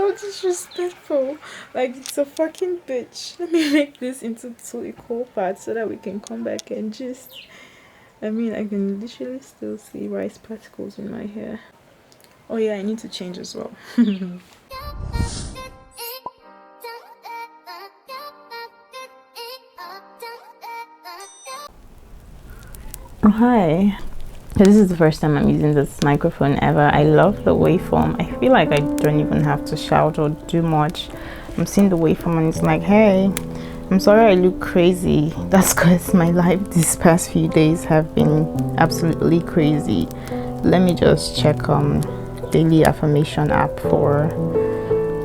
so disrespectful. Like, it's a fucking bitch. Let me make this into 2 equal parts so that we can come back and just... I mean, I can literally still see rice particles in my hair. Oh yeah, I need to change as well. Oh, hi. So this is the first time I'm using this microphone ever. I love the waveform. I feel like I don't even have to shout or do much. I'm seeing the waveform and it's like, hey, I'm sorry I look crazy. That's because my life these past few days have been absolutely crazy. Let me just check daily affirmation app for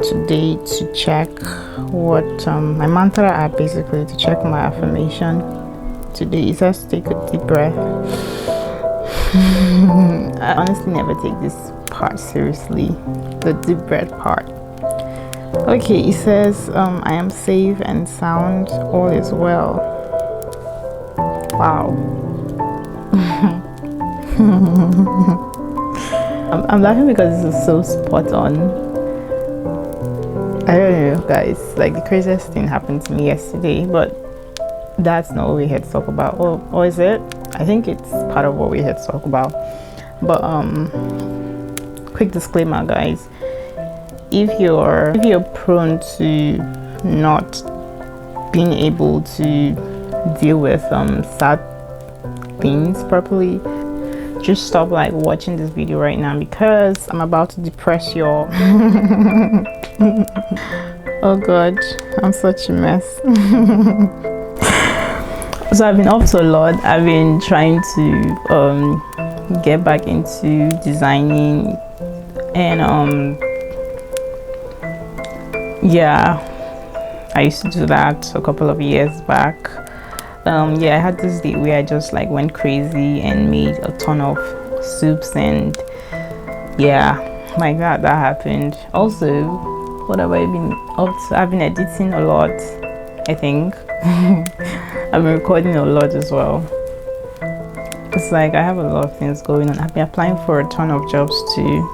today to check what my mantra app basically to check my affirmation today. It says take a deep breath. I honestly never take this part seriously, the deep breath part. Okay, it says I am safe and sound, all is well. Wow. I'm laughing because this is so spot on. I don't know, guys, like the craziest thing happened to me yesterday, but that's not what we're here to talk about. Or is it? I think it's part of what we're here to talk about. But quick disclaimer, guys. If you're prone to not being able to deal with sad things properly, just stop like watching this video right now because I'm about to depress y'all. Oh god, I'm such a mess. So I've been up to a lot. I've been trying to get back into designing, and yeah, I used to do that a couple of years back. Yeah, I had this day where I just like went crazy and made a ton of soups, and yeah, like that happened. Also, what have I been up to? I've been editing a lot, I think. I've been recording a lot as well. It's like I have a lot of things going on. I've been applying for a ton of jobs too.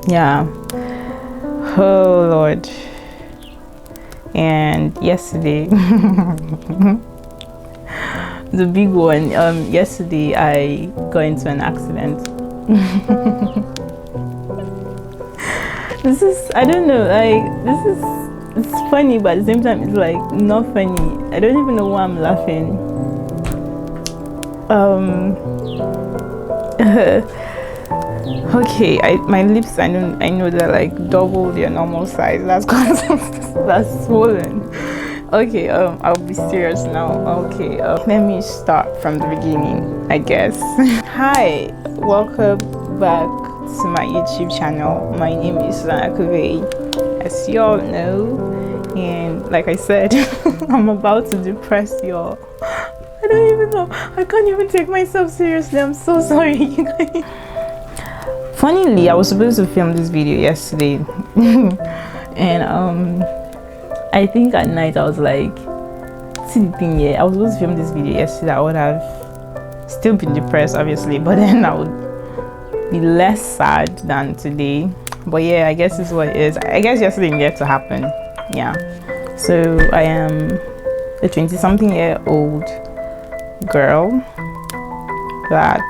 Yeah. Oh Lord. And yesterday, the big one. Yesterday I got into an accident. This is, I don't know, like it's funny, but at the same time it's like not funny. I don't even know why I'm laughing. Okay, my lips, I know they're like double their normal size. That's cause that's swollen. Okay, I'll be serious now. Okay, let me start from the beginning, I guess. Hi, welcome back to my YouTube channel. My name is Susanneakuve, as you all know, and like I said, I'm about to depress y'all. I don't even know. I can't even take myself seriously. I'm so sorry, you guys. Funnily, I was supposed to film this video yesterday, and I think at night I was like, see the thing, yeah, I was supposed to film this video yesterday. I would have still been depressed, obviously, but then I would be less sad than today. But yeah, I guess it's what it is. I guess yesterday didn't get to happen. Yeah. So I am a 20-something-year-old girl that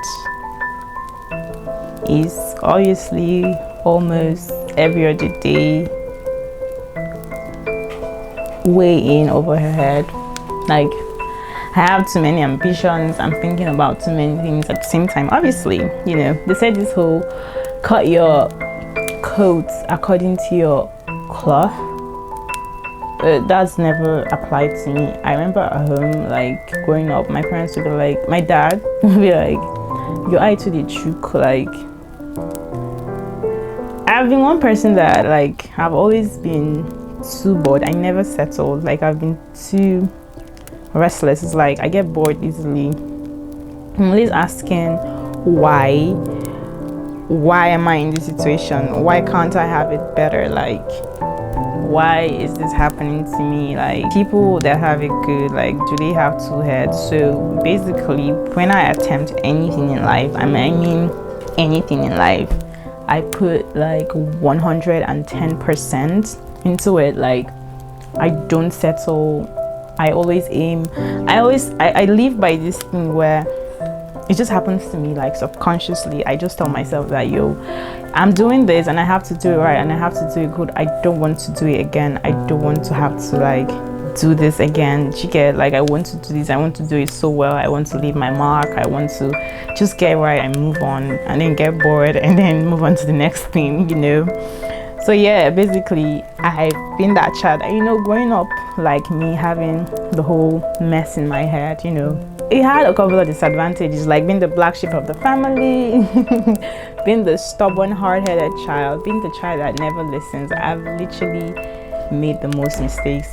is obviously almost every other day way in over her head. Like, I have too many ambitions. I'm thinking about too many things at the same time. Obviously, you know, they said this whole cut your coat according to your cloth. That's never applied to me. I remember at home, like growing up, my parents would be like, my dad would be like, your eye to the truth. Like, I've been one person that like I've always been too bored. I never settled. Like, I've been too restless. It's like I get bored easily. I'm always asking why am I in this situation? Why can't I have it better? Like, why is this happening to me? Like, people that have it good, like, do they have two heads? So basically, when I attempt anything in life, I mean anything in life, I put like 110% into it. Like, I don't settle. I always aim. I live by this thing where it just happens to me, like subconsciously. I just tell myself that, yo, I'm doing this and I have to do it right and I have to do it good. I don't want to do it again. I don't want to have to like do this again. You get, like, I want to do this. I want to do it so well. I want to leave my mark. I want to just get right and move on, and then get bored and then move on to the next thing, you know. So yeah, basically I've been that child, you know, growing up, like me, having the whole mess in my head, you know. It had a couple of disadvantages, like being the black sheep of the family, being the stubborn, hard-headed child, being the child that never listens. I've literally made the most mistakes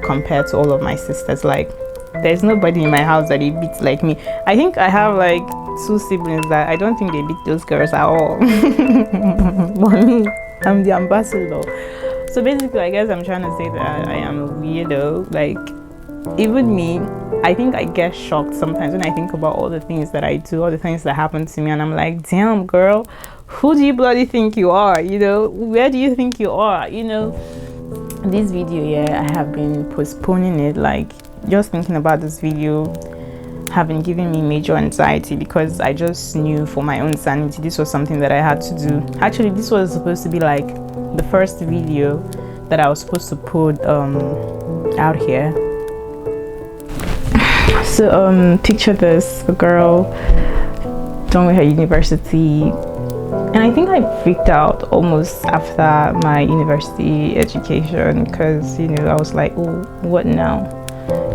compared to all of my sisters. Like, there's nobody in my house that they beat like me. I think I have like 2 siblings that I don't think they beat those girls at all. But me, I'm the ambassador. So basically, I guess I'm trying to say that I am a weirdo. Like, even me, I think I get shocked sometimes when I think about all the things that I do, all the things that happen to me, and I'm like, damn, girl, who do you bloody think you are? You know, where do you think you are? You know, this video, yeah, I have been postponing it. Like, just thinking about this video have been giving me major anxiety, because I just knew for my own sanity this was something that I had to do. Actually, this was supposed to be like the first video that I was supposed to put out here. So picture this, a girl done with her university, and I think I freaked out almost after my university education, because, you know, I was like, oh, what now?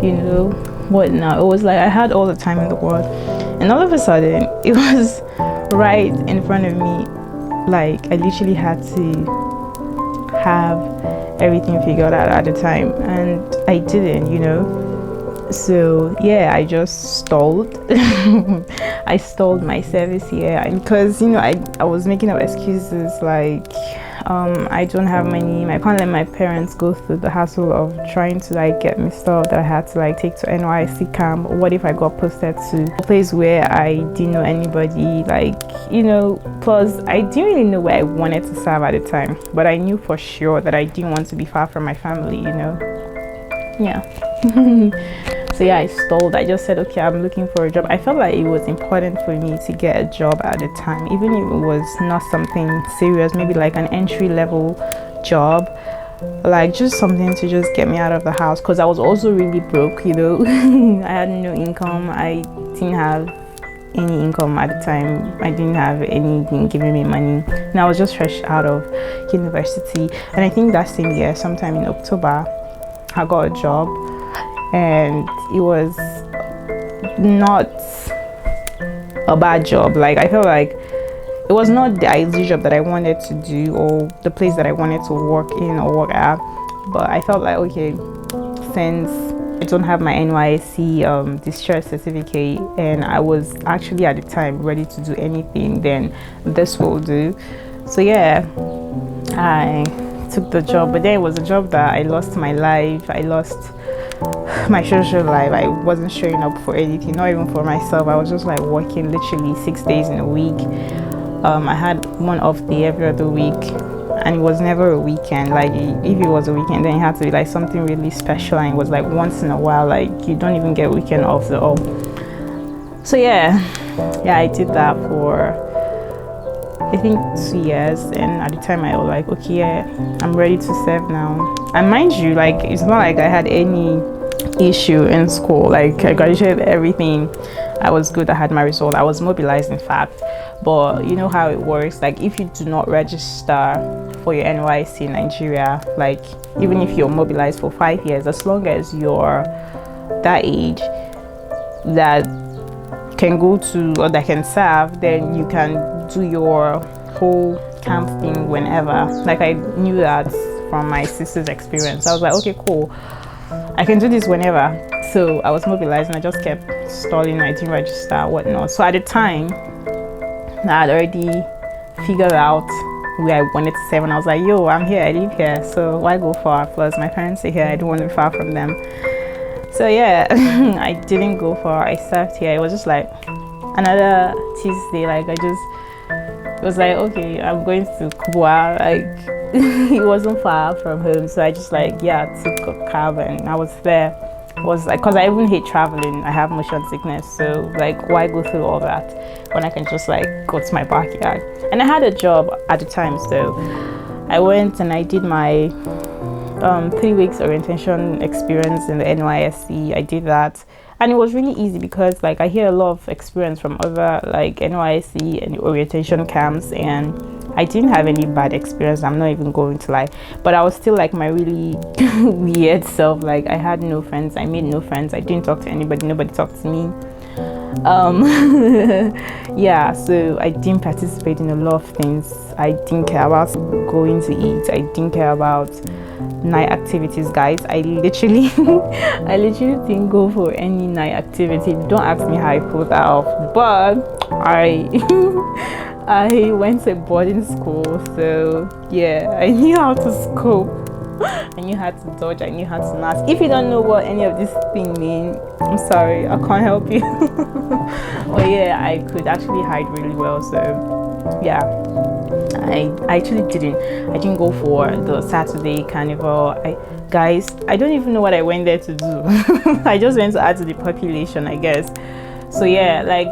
You know, what now? It was like I had all the time in the world, and all of a sudden it was right in front of me. Like, I literally had to have everything figured out at the time, and I didn't, you know. So yeah, I just stalled. I stalled my service here, and because, you know, I was making up excuses like, I don't have money. I can't let my parents go through the hassle of trying to like get me stuff that I had to like take to NYC camp. What if I got posted to a place where I didn't know anybody? Like, you know, plus I didn't really know where I wanted to serve at the time, but I knew for sure that I didn't want to be far from my family, you know. Yeah. So yeah, I stalled. I just said, okay, I'm looking for a job. I felt like it was important for me to get a job at the time, even if it was not something serious, maybe like an entry-level job, like just something to just get me out of the house, because I was also really broke, you know. I had no income. I didn't have any income at the time. I didn't have anything giving me money, and I was just fresh out of university. And I think that same year, sometime in October, I got a job, and it was not a bad job. Like, I felt like it was not the ideal job that I wanted to do, or the place that I wanted to work in or work at, but I felt like, okay, since I don't have my NYSC discharge certificate, and I was actually at the time ready to do anything, then this will do. So yeah, I took the job, but then it was a job that I lost my life. I lost my social life. I wasn't showing up for anything, not even for myself. I was just like working literally 6 days in a week. I had one off day every other week, and it was never a weekend. Like, if it was a weekend, then it had to be like something really special, and it was like once in a while. Like, you don't even get weekend off at all. So yeah, I did that for I think 2 years, and at the time I was like, okay, yeah, I'm ready to serve now. And mind you, like, it's not like I had any issue in school. Like, I graduated everything. I was good. I had my result. I was mobilized, in fact. But you know how it works. Like, if you do not register for your NYC in Nigeria, like, even if you're mobilized for 5 years, as long as you're that age that can go to or that can serve, then you can do your whole camp thing whenever. Like, I knew that from my sister's experience. I was like, okay, cool, I can do this whenever. So I was mobilized, and I just kept stalling. I didn't register, whatnot. So at the time, I had already figured out where I wanted to serve, and I was like, yo, I'm here, I live here, so why go far? Plus my parents are here, I don't want to be far from them. So yeah, I didn't go far. I served here. It was just like another Tuesday. Like, I just It was like, okay, I'm going to Kubwa, like it wasn't far from home, so I just like, yeah, took a cab and I was there. It was like, because I even hate traveling, I have motion sickness, so like, why go through all that when I can just like go to my backyard? And I had a job at the time, so I went and I did my 3 weeks orientation experience in the NYSC. I did that, and it was really easy because like I hear a lot of experience from other like NYSC and orientation camps, and I didn't have any bad experience. I'm not even going to lie, but I was still like my really weird self. Like I had no friends, I made no friends, I didn't talk to anybody, nobody talked to me. Yeah, so I didn't participate in a lot of things. I didn't care about going to eat, I didn't care about night activities, guys. I literally didn't go for any night activity. Don't ask me how I pulled that off, but I I went to boarding school, so yeah, I knew how to scope, I knew how to dodge, I knew how to mask. If you don't know what any of this thing mean, I'm sorry, I can't help you. But yeah, I could actually hide really well, so yeah, I actually didn't go for the Saturday carnival. Guys, I don't even know what I went there to do. I just went to add to the population, I guess. So yeah, like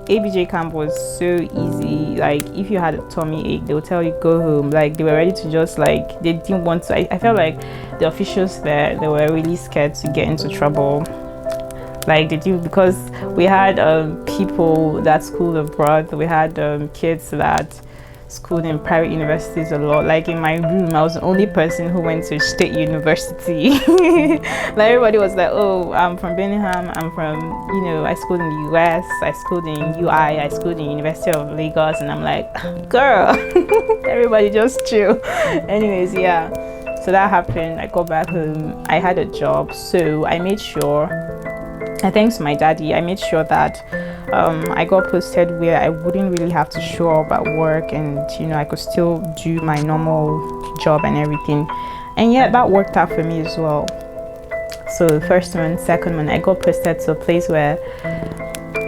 ABJ camp was so easy. Like if you had a tummy ache, they would tell you go home. Like they were ready to just like, they didn't want to. I felt like the officials there, they were really scared to get into trouble. Like they do, because we had people that schooled abroad. We had kids that schooled in private universities a lot. Like in my room, I was the only person who went to state university. Like everybody was like, oh, I'm from Birmingham, I'm from, you know, I schooled in the US, I schooled in UI, I schooled in University of Lagos, and I'm like, girl, everybody just chill. Anyways, yeah, so that happened. I got back home, I had a job, so I made sure, and thanks to my daddy, I made sure that I got posted where I wouldn't really have to show up at work, and you know, I could still do my normal job and everything. And yeah, that worked out for me as well. So first month, second month, I got posted to a place where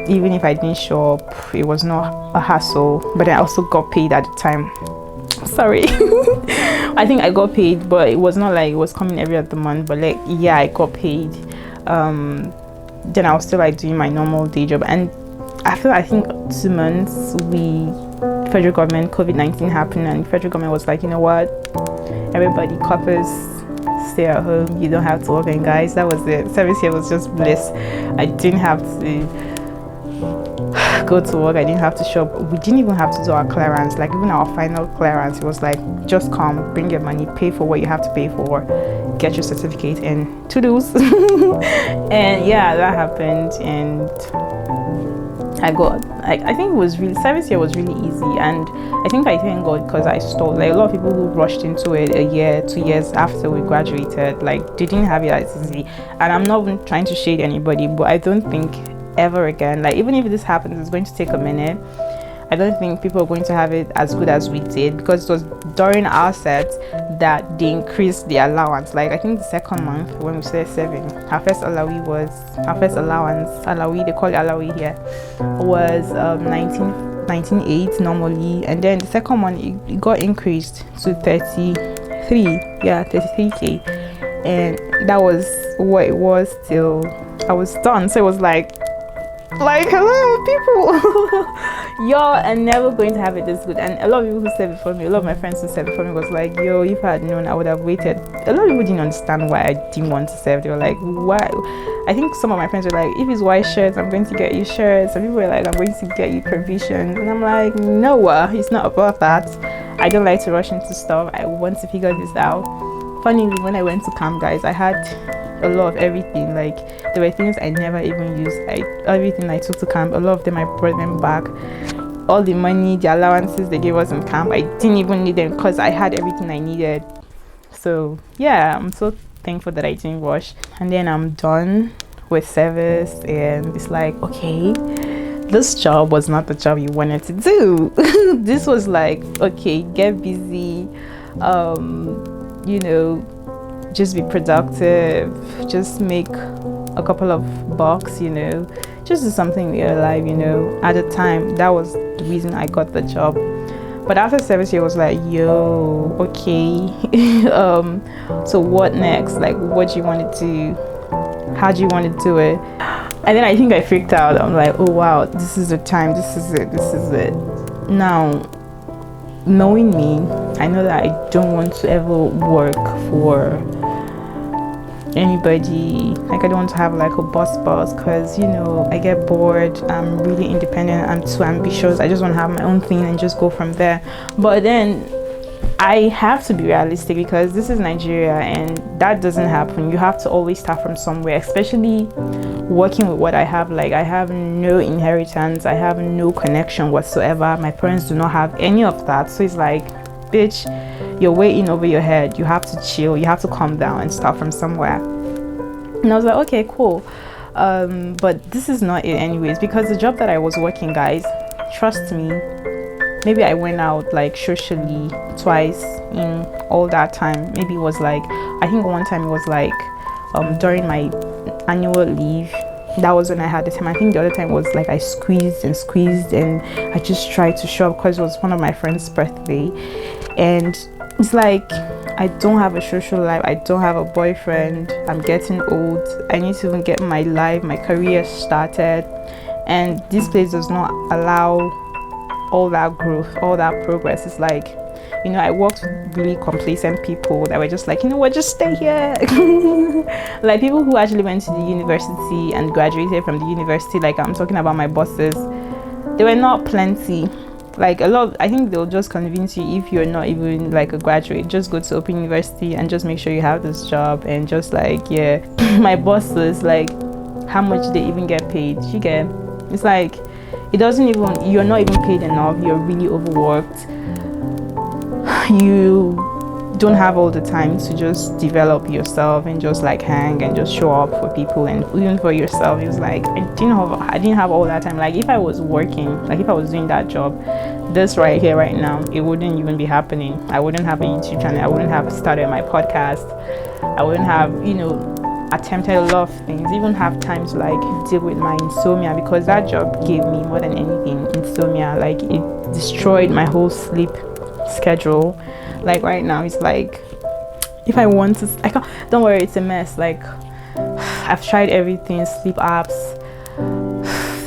even if I didn't show up, it was not a hassle, but I also got paid at the time. Sorry. I think I got paid, but it was not like it was coming every other month, but like, yeah, I got paid. Then I was still like doing my normal day job, and after I think 2 months, federal government, COVID-19 happened, and federal government was like, you know what, everybody, coppers, stay at home, you don't have to work. And guys, that was it. Service here was just bliss. I didn't have to go to work, I didn't have to shop, we didn't even have to do our clearance. Like even our final clearance, it was like, just come, bring your money, pay for what you have to pay for, get your certificate, and to-dos. And yeah, that happened, and I got, I think it was really, service here was really easy, and I think I thank God because I stalled. Like a lot of people who rushed into it a year, 2 years after we graduated, like they didn't have it as easy. And I'm not even trying to shade anybody, but I don't think ever again, like even if this happens, it's going to take a minute. I don't think people are going to have it as good as we did, because it was during our set that they increased the allowance. Like I think the second month when we started serving, our first allowance, they call it alawi here, was 19.8 normally, and then the second one it got increased to 33k, and that was what it was till I was done. So it was like hello people. Y'all are never going to have it this good. And a lot of people who said before me, a lot of my friends who said before me was like, yo, if I had known, I would have waited. A lot of people didn't understand why I didn't want to serve. They were like, why? I think some of my friends were like, if it's white shirts, I'm going to get you shirts. Some people were like, I'm going to get you provisions. And I'm like, no, it's not about that. I don't like to rush into stuff. I want to figure this out. Funnily, when I went to camp, guys, I had a lot of everything. Like there were things I never even used. Everything I took to camp, a lot of them I brought them back. All the money, the allowances they gave us in camp, I didn't even need them because I had everything I needed. So yeah, I'm so thankful that I didn't rush. And then I'm done with service, and it's like, okay, this job was not the job you wanted to do. This was like, okay, get busy, you know, just be productive, just make a couple of bucks, you know, just do something in your life, you know. At the time, that was the reason I got the job. But after service year, I was like, yo, okay. So what next? Like, what do you want to do? How do you want to do it? And then I think I freaked out. I'm like, oh wow, this is the time, this is it. Now, knowing me, I know that I don't want to ever work for anybody. Like, I don't want to have like a boss, because, you know, I get bored. I'm really independent. I'm too ambitious. I just want to have my own thing and just go from there. But then I have to be realistic, because this is Nigeria and that doesn't happen. You have to always start from somewhere, especially working with what I have. Like, I have no inheritance, I have no connection whatsoever. My parents do not have any of that. So it's like, bitch, you're way in over your head. You have to chill, you have to calm down and start from somewhere. And I was like, okay, cool. But this is not it anyways, because the job that I was working, guys, trust me, maybe I went out like socially twice in all that time. Maybe it was like, I think one time it was like during my annual leave. That was when I had the time. I think the other time was like I squeezed and I just tried to show up because it was one of my friend's birthday. And it's like, I don't have a social life, I don't have a boyfriend, I'm getting old, I need to even get my life, my career started, and this place does not allow all that growth, all that progress. It's like, you know, I worked with really complacent people that were just like, you know what, just stay here. Like people who actually went to the university and graduated from the university, like I'm talking about my bosses, they were not plenty. Like a lot, I think they'll just convince you, if you're not even like a graduate, just go to Open University and just make sure you have this job, and just like, yeah. My bosses, like, how much they even get paid, you get, it's like, it doesn't even, you're not even paid enough, you're really overworked, you don't have all the time to just develop yourself and just like hang and just show up for people and even for yourself. It was like, I didn't have all that time. Like if I was working, like if I was doing that job, this right here right now, it wouldn't even be happening. I wouldn't have a YouTube channel, I wouldn't have started my podcast, I wouldn't have, you know, attempted a lot of things, even have time to like deal with my insomnia, because that job gave me more than anything insomnia. Like it destroyed my whole sleep schedule. Like right now it's like, if I want to, I can't, don't worry, it's a mess. Like I've tried everything, sleep apps,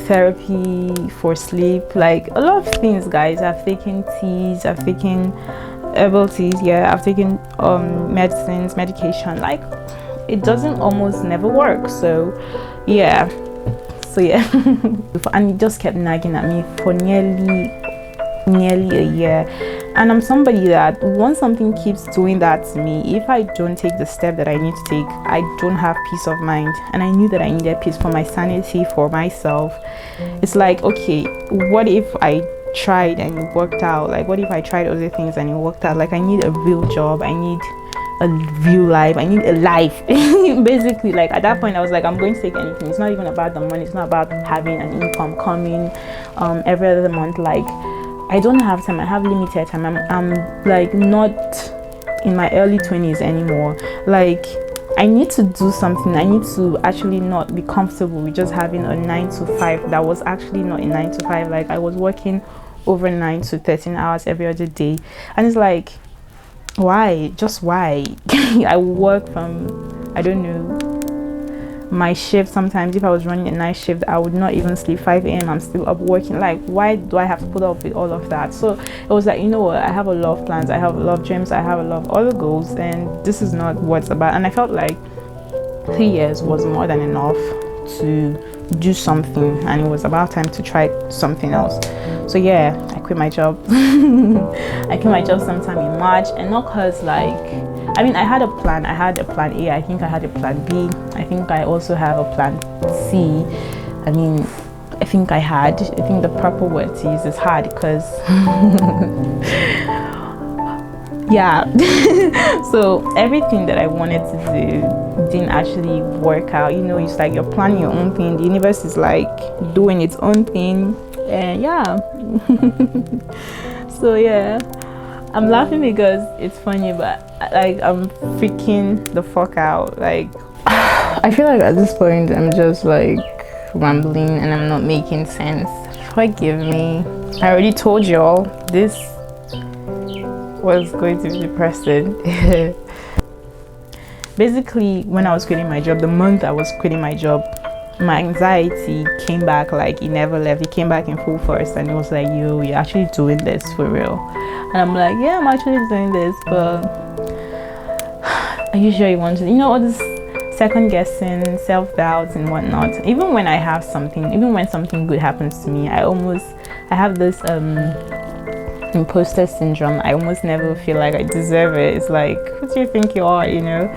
therapy for sleep, like a lot of things, guys. I've taken teas, I've taken herbal teas, yeah, I've taken medicines, medication, like it doesn't almost never work. So yeah, and it just kept nagging at me for nearly a year. And I'm somebody that once something keeps doing that to me, if I don't take the step that I need to take, I don't have peace of mind. And I knew that I needed peace for my sanity, for myself. It's like, okay, what if I tried and it worked out? Like what if I tried other things and it worked out? Like I need a real job, I need a real life, I need a life. Basically, like at that point I was like, I'm going to take anything. It's not even about the money, it's not about having an income coming every other month. Like I don't have time, I have limited time. I'm like not in my early 20s anymore. Like I need to do something. I need to actually not be comfortable with just having a 9 to 5 that was actually not a 9 to 5. Like I was working over 9 to 13 hours every other day, and it's like, why? Just why? I work from, I don't know, my shift. Sometimes if I was running a night shift, I would not even sleep. 5 a.m. I'm still up working. Like why do I have to put up with all of that? So it was like, you know what, I have a lot of plans, I have a lot of dreams, I have a lot of other goals, and this is not what it's about. And I felt like 3 years was more than enough to do something, and it was about time to try something else. So yeah, I quit my job. I quit my job sometime in March, and not because like, I mean, I had a plan A, I think I had a plan B, I think I also have a plan C. I mean, I think the proper word to use is hard, because yeah. So everything that I wanted to do didn't actually work out. You know, it's like you're planning your own thing, the universe is like doing its own thing, and yeah. So yeah, I'm laughing because it's funny, but like I'm freaking the fuck out. Like I feel like at this point I'm just like rambling and I'm not making sense. Forgive me. I already told y'all this was going to be depressing. Basically, when I was quitting my job, the month I was quitting my job, my anxiety came back like it never left. It came back in full force, and it was like, yo, you're actually doing this for real. And I'm like, yeah, I'm actually doing this, but are you sure you want to? You know, all this second guessing, self-doubt and whatnot. Even when I have something, even when something good happens to me, I have this imposter syndrome. I almost never feel like I deserve it. It's like, who do you think you are, you know?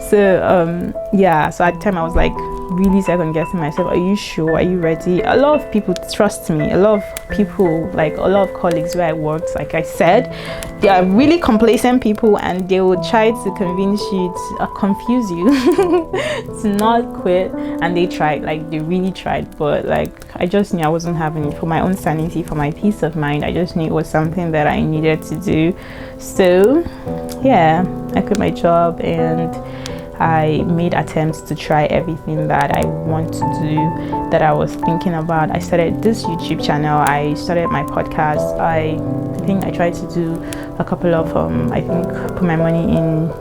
So yeah, so at the time I was like really second guessing myself. Are you sure? Are you ready? A lot of people trust me. A lot of people, like a lot of colleagues where I worked, like I said, they are really complacent people, and they will try to convince you to confuse you to not quit. And they tried, like they really tried, but like I just knew I wasn't having it. For my own sanity, for my peace of mind, I just knew it was something that I needed to do. So yeah, I quit my job and I made attempts to try everything that I want to do, that I was thinking about. I started this YouTube channel. I started my podcast. I think I tried to do a couple of I think put my money in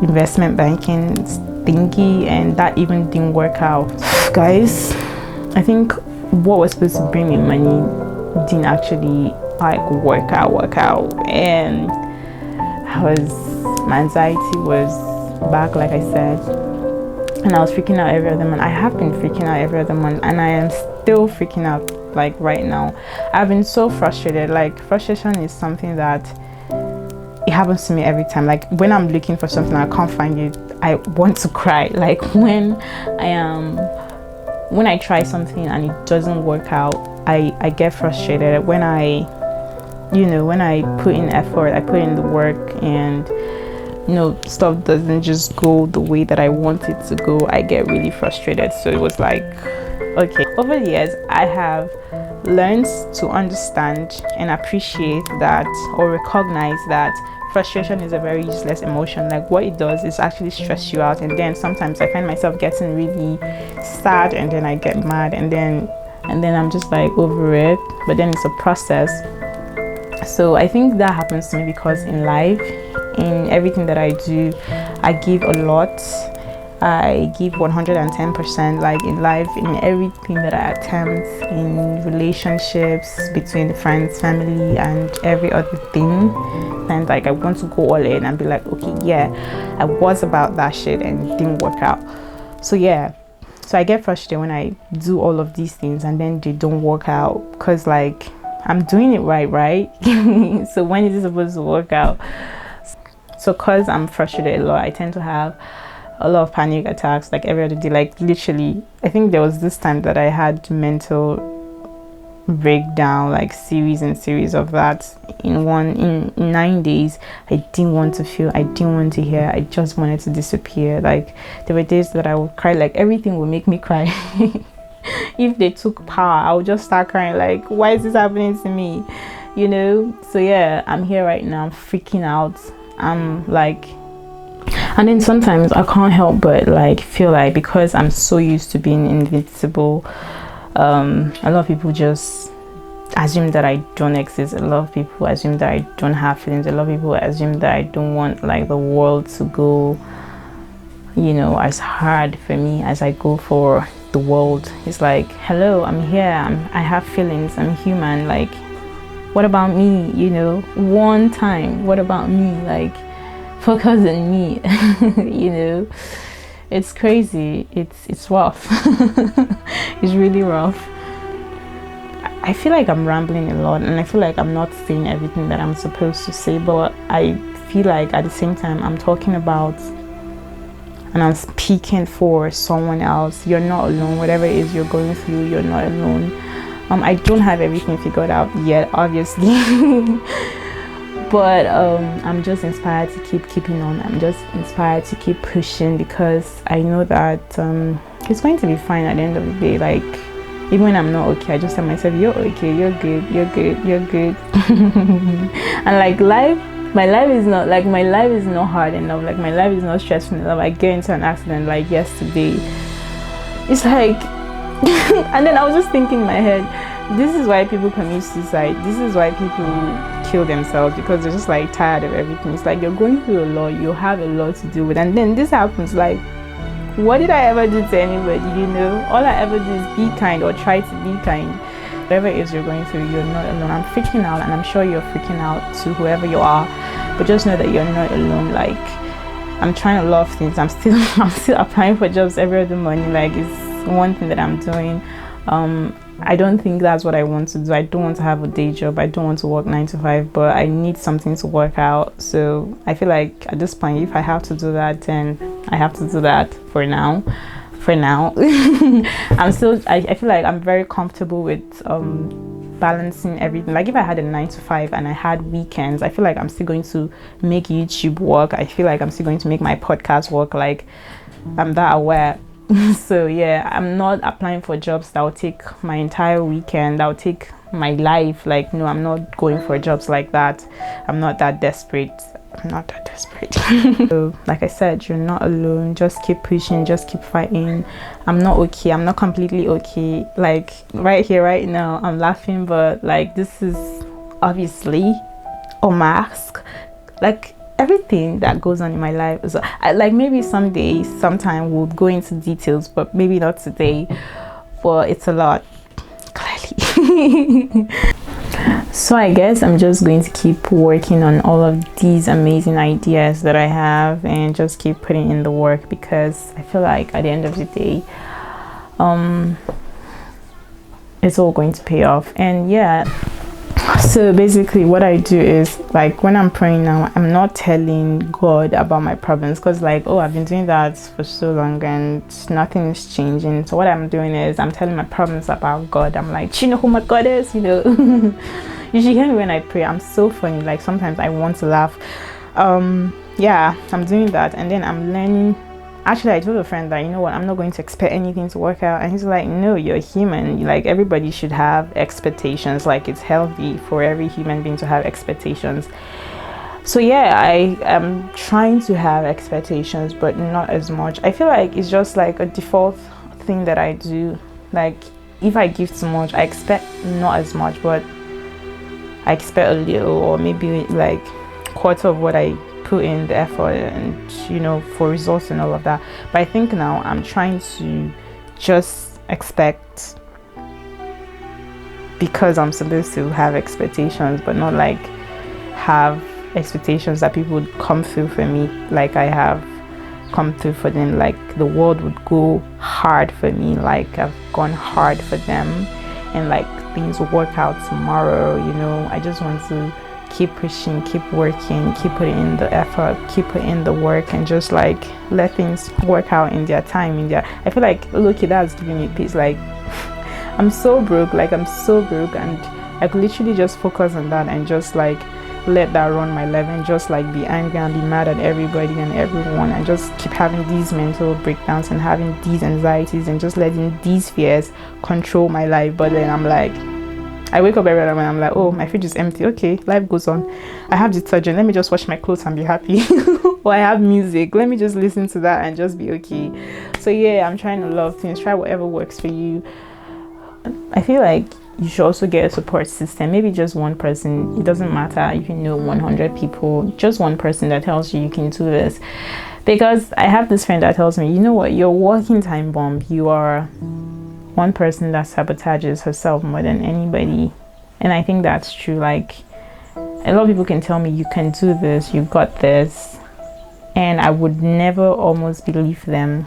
investment banking thingy, and that even didn't work out. Guys, I think what was supposed to bring me money didn't actually like work out, and my anxiety was back, like I said, and I was freaking out every other month. I have been freaking out every other month, and I am still freaking out like right now. I've been so frustrated. Like frustration is something that it happens to me every time. Like when I'm looking for something I can't find it, I want to cry. Like when I try something and it doesn't work out, I get frustrated. When I put in effort, I put in the work, and stuff doesn't just go the way that I want it to go, I get really frustrated. So it was like, okay, over the years I have learned to understand and appreciate that, or recognize that frustration is a very useless emotion. Like what it does is actually stress you out, and then sometimes I find myself getting really sad, and then I get mad, and then I'm just like over it. But then it's a process. So I think that happens to me because in life, in everything that I do, I give a lot. I give 110%, like in life, in everything that I attempt, in relationships, between friends, family, and every other thing. And like I want to go all in and be like, okay, yeah, I was about that shit and it didn't work out. So yeah, so I get frustrated when I do all of these things and then they don't work out, because like I'm doing it right? So when is it supposed to work out? So because I'm frustrated a lot, I tend to have a lot of panic attacks like every other day. Like literally, I think there was this time that I had mental breakdown, like series and series of that in 9 days. I didn't want to feel, I didn't want to hear, I just wanted to disappear. Like there were days that I would cry, like everything would make me cry. If they took power, I would just start crying, like why is this happening to me, So yeah, I'm here right now, I'm freaking out. I'm like, and then sometimes I can't help but like feel like, because I'm so used to being invincible, a lot of people just assume that I don't exist. A lot of people assume that I don't have feelings. A lot of people assume that I don't want like the world to go as hard for me as I go for the world. It's like, hello, I'm here, I have feelings, I'm human. Like what about me? One time, what about me? Like focus on me. It's crazy. It's rough. It's really rough. I feel like I'm rambling a lot, and I feel like I'm not saying everything that I'm supposed to say, but I feel like at the same time I'm talking about and I'm speaking for someone else. You're not alone. Whatever it is you're going through, you're not alone. I don't have everything figured out yet, obviously. But I'm just inspired to keeping on. I'm just inspired to keep pushing, because I know that it's going to be fine at the end of the day. Like even when I'm not okay, I just tell myself, you're okay, you're good, you're good, you're good. And like my life is not hard enough. Like my life is not stressful enough. I get into an accident like yesterday. It's like and then I was just thinking in my head, this is why people commit suicide. This is why people kill themselves because they're just like tired of everything. It's like you're going through a lot, you have a lot to deal with, and then this happens. Like, what did I ever do to anybody? All I ever do is be kind or try to be kind. Whatever it is you're going through, you're not alone. I'm freaking out, and I'm sure you're freaking out to whoever you are, but just know that you're not alone. Like, I'm trying a lot of things. I'm still applying for jobs every other morning. Like, it's one thing that I'm doing. I don't think that's what I want to do. I don't want to have a day job. I don't want to work 9 to 5, but I need something to work out. So I feel like at this point, if I have to do that, then I have to do that for now. I feel like I'm very comfortable with balancing everything. Like, if I had a 9 to 5 and I had weekends, I feel like I'm still going to make YouTube work. I feel like I'm still going to make my podcast work. Like, I'm that aware. So yeah, I'm not applying for jobs that will take my entire weekend, that will take my life. Like, no, I'm not going for jobs like that. I'm not that desperate. So like I said, you're not alone. Just keep pushing, just keep fighting. I'm not okay. I'm not completely okay. Like, right here, right now, I'm laughing, but like, this is obviously a mask. Like, everything that goes on in my life is like, maybe sometime we'll go into details, but maybe not today. But it's a lot, clearly. So I guess I'm just going to keep working on all of these amazing ideas that I have and just keep putting in the work, because I feel like at the end of the day, it's all going to pay off. And yeah, so basically what I do is, like, when I'm praying now, I'm not telling God about my problems, because like, oh, I've been doing that for so long and nothing is changing. So what I'm doing is I'm telling my problems about God. I'm like, do you know who my God is? You should hear me when I pray. I'm so funny. Like, sometimes I want to laugh. Yeah, I'm doing that, and then I'm learning. Actually, I told a friend that, you know what, I'm not going to expect anything to work out. And he's like, no, you're human. Like, everybody should have expectations. Like, it's healthy for every human being to have expectations. So yeah, I am trying to have expectations, but not as much. I feel like it's just like a default thing that I do. Like, if I give too much, I expect not as much, but I expect a little, or maybe like quarter of what I put in the effort, and for results and all of that. But I think now I'm trying to just expect, because I'm supposed to have expectations, but not like have expectations that people would come through for me like I have come through for them. Like, the world would go hard for me, like I've gone hard for them, and like things will work out tomorrow. I just want to keep pushing, keep working, keep putting in the effort, keep putting in the work, and just like let things work out in their time. I feel like, look, that's giving me peace. Like, I'm so broke, and I could literally just focus on that and just like let that run my life, and just like be angry and be mad at everybody and everyone, and just keep having these mental breakdowns and having these anxieties and just letting these fears control my life. But then I'm like, I wake up every day and I'm like, oh, my fridge is empty. Okay, life goes on. I have detergent. Let me just wash my clothes and be happy. Or I have music. Let me just listen to that and just be okay. So yeah, I'm trying a lot of things. Try whatever works for you. I feel like you should also get a support system. Maybe just one person. It doesn't matter. You can know 100 people. Just one person that tells you can do this. Because I have this friend that tells me, you know what? You're a walking time bomb. You are one person that sabotages herself more than anybody. And I think that's true. Like, a lot of people can tell me, you can do this, you got this, and I would never almost believe them,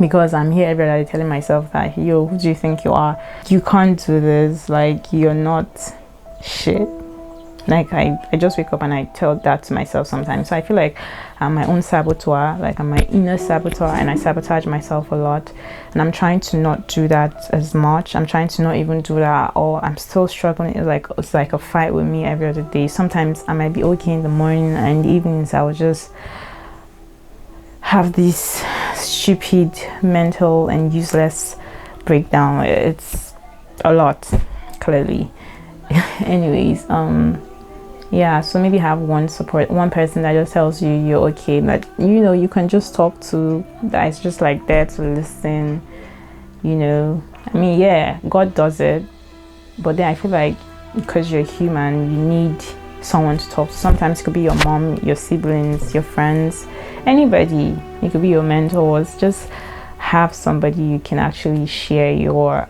because I'm here every day telling myself that, yo, who do you think you are? You can't do this. Like, you're not shit. Like, I just wake up and I tell that to myself sometimes. So I feel like I'm my own saboteur. Like, I'm my inner saboteur, and I sabotage myself a lot. And I'm trying to not do that as much. I'm trying to not even do that at all. I'm still struggling. It's like a fight with me every other day. Sometimes I might be okay in the morning, and in the evenings I will just have this stupid, mental and useless breakdown. It's a lot, clearly. Anyways, yeah, so maybe have one person that just tells you you're okay, that you can just talk to, that is just like there to listen. I mean, yeah, God does it, but then I feel like because you're human, you need someone to talk to. Sometimes it could be your mom, your siblings, your friends, anybody. It could be your mentors. Just have somebody you can actually share your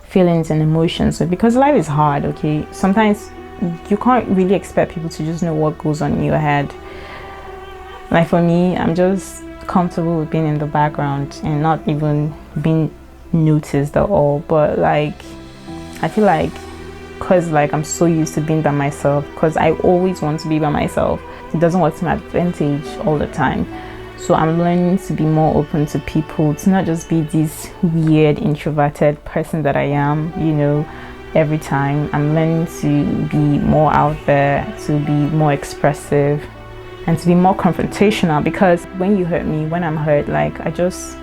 feelings and emotions with, because life is hard. Okay, sometimes you can't really expect people to just know what goes on in your head. Like for me, I'm just comfortable with being in the background and not even being noticed at all. But like, I feel like, because like I'm so used to being by myself, because I always want to be by myself, it doesn't work to my advantage all the time. So I'm learning to be more open to people, to not just be this weird introverted person that I am, you know, every time. I'm learning to be more out there, to be more expressive, and to be more confrontational, because when you hurt me, when I'm hurt, like I just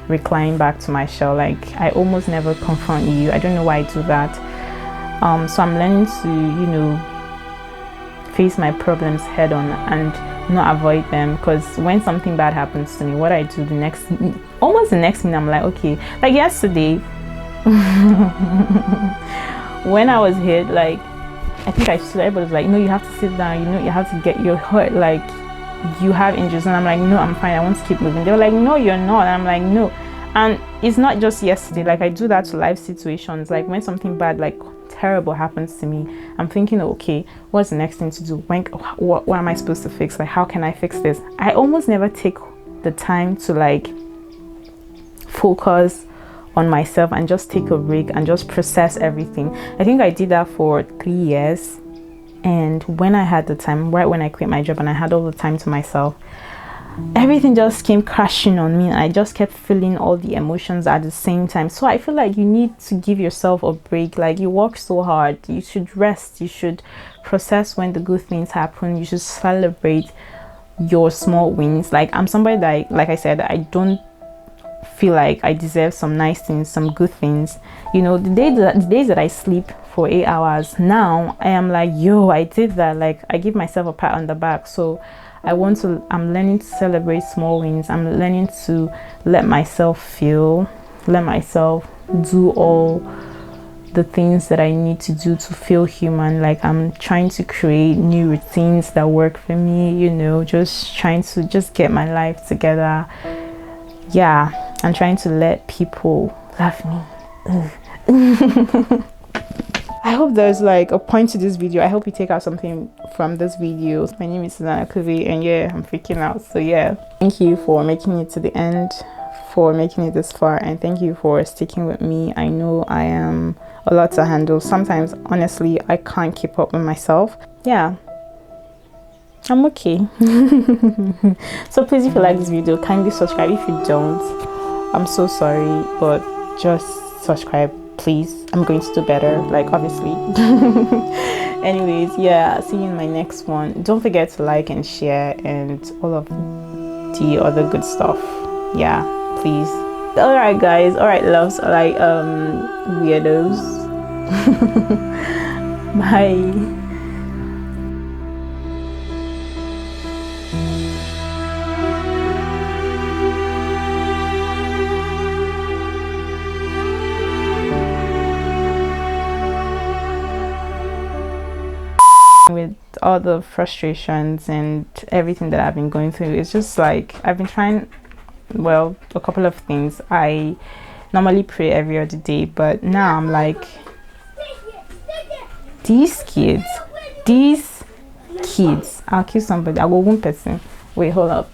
recline back to my shell. Like I almost never confront you. I don't know why I do that. So I'm learning to, you know, face my problems head on and not avoid them, because when something bad happens to me, what I do almost the next minute, I'm like, okay. Like yesterday when I was hit, like I think I stood, everybody was like, no, you have to sit down, you know, you have to get your hurt, like you have injuries. And I'm like, no, I'm fine, I want to keep moving. They were like, no, you're not. And I'm like, no. And it's not just yesterday, like I do that to life situations. Like when something bad, like terrible happens to me, I'm thinking, okay, what's the next thing to do? What am I supposed to fix? Like, how can I fix this? I almost never take the time to like focus on myself and just take a break and just process everything. I think I did that for 3 years, and when I had the time, right when I quit my job and I had all the time to myself, everything just came crashing on me, and I just kept feeling all the emotions at the same time. So I feel like you need to give yourself a break. Like you work so hard, you should rest, you should process when the good things happen, you should celebrate your small wins. Like I'm somebody that like I said, I don't feel like I deserve some nice things, some good things. You know, the days that I sleep for 8 hours, now I am like, yo, I did that. Like I give myself a pat on the back. So I'm learning to celebrate small wins. I'm learning to let myself feel, let myself do all the things that I need to do to feel human. Like I'm trying to create new routines that work for me, you know, just trying to just get my life together. Yeah, I'm trying to let people love me. I hope there's like a point to this video. I hope you take out something from this video. My name is theonlysuzanneakuve, and yeah, I'm freaking out. So yeah, thank you for making it to the end, for making it this far, and thank you for sticking with me. I know I am a lot to handle. Sometimes honestly I can't keep up with myself. Yeah, I'm okay. So please, if you like this video, kindly subscribe. If you don't, I'm so sorry, but just subscribe, please. I'm going to do better, like obviously. Anyways, yeah, see you in my next one. Don't forget to like and share and all of the other good stuff. Yeah, please. All right guys, all right loves, all right weirdos. Bye. With all the frustrations and everything that I've been going through, it's just like I've been trying, well, a couple of things. I normally pray every other day, but now I'm like, these kids, I'll kill somebody, I'll go one person. Wait, hold up.